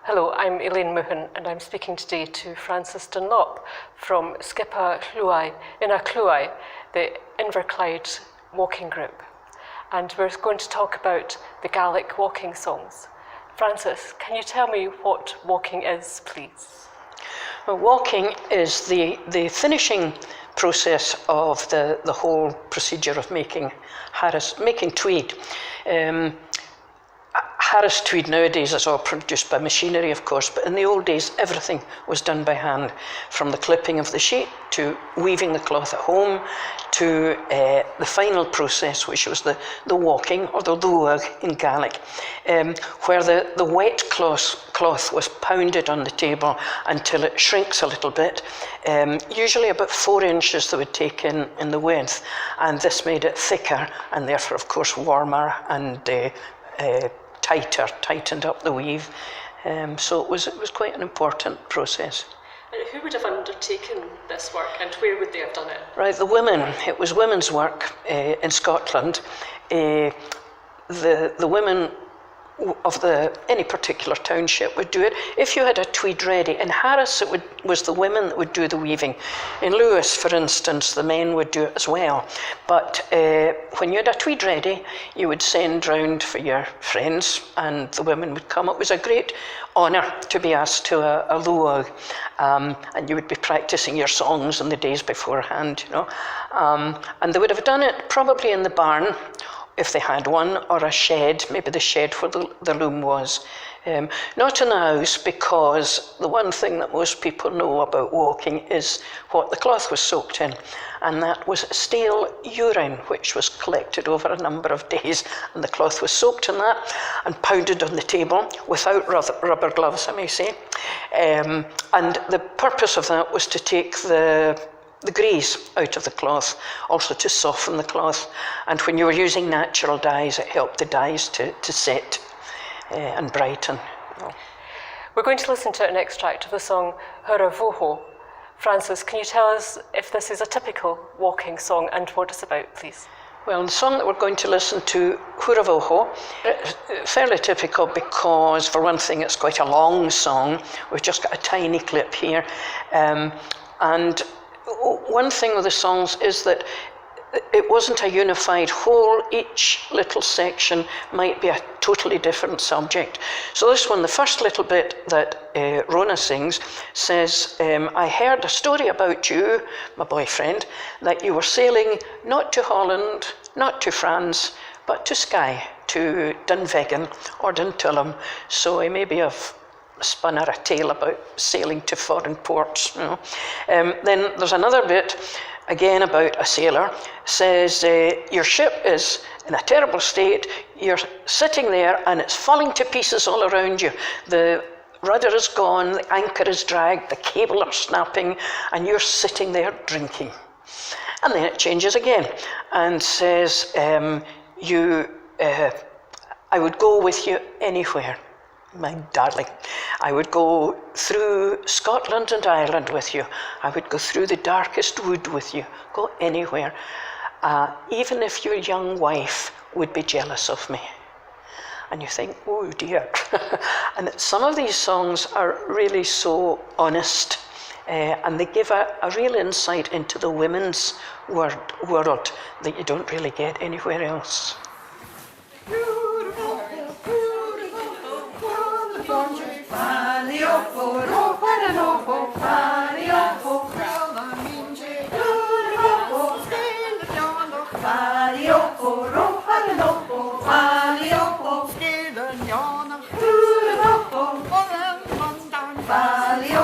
Hello, I'm Elaine Moohan and I'm speaking today to Frances Dunlop from Skippa Clwai, Clwai, the Inverclyde Waulking Group. And we're going to talk about the Gaelic walking songs. Frances, can you tell me what walking is, please? Well, walking is the finishing process of the whole procedure of making tweed. Harris tweed nowadays is all produced by machinery, of course, but in the old days, everything was done by hand, from the clipping of the sheet to weaving the cloth at home to the final process, which was the walking, or the luag in Gaelic, where the wet cloth was pounded on the table until it shrinks a little bit, usually about 4 inches they would take in the width, and this made it thicker and therefore, of course, warmer and tightened up the weave. So it was quite an important process. And who would have undertaken this work and where would they have done it? Right, it was women's work in Scotland. The women of any particular township would do it. If you had a tweed ready, in Harris it was the women that would do the weaving. In Lewis, for instance, the men would do it as well. But when you had a tweed ready, you would send round for your friends and the women would come. It was a great honour to be asked to a luag, and you would be practising your songs in the days beforehand, you know. And they would have done it probably in the barn, if they had one, or a shed, maybe the shed where the loom was. Not in the house, because the one thing that most people know about walking is what the cloth was soaked in, and that was stale urine, which was collected over a number of days, and the cloth was soaked in that and pounded on the table without rubber gloves, I may say. And the purpose of that was to take the grease out of the cloth, also to soften the cloth. And when you were using natural dyes, it helped the dyes to set and brighten. We're going to listen to an extract of the song Hura Voho. Frances, can you tell us if this is a typical walking song and what it's about, please? Well, the song that we're going to listen to, Hura Voho, fairly typical because, for one thing, it's quite a long song. We've just got a tiny clip here. And one thing with the songs is that it wasn't a unified whole. Each little section might be a totally different subject. So this one, the first little bit that Rona sings, says, I heard a story about you, my boyfriend, that you were sailing not to Holland, not to France, but to Skye, to Dunvegan or Duntulm. So he maybe have spun her a tale about sailing to foreign ports, you know. Then there's another bit, again about a sailor, says, your ship is in a terrible state, you're sitting there and it's falling to pieces all around you. The rudder is gone, the anchor is dragged, the cable are snapping, and you're sitting there drinking. And then it changes again and says, I would go with you anywhere, my darling. I would go through Scotland and Ireland with you. I would go through the darkest wood with you. Go anywhere. Even if your young wife would be jealous of me. And you think, oh dear. And some of these songs are really so honest, and they give a real insight into the women's world that you don't really get anywhere else. Valley,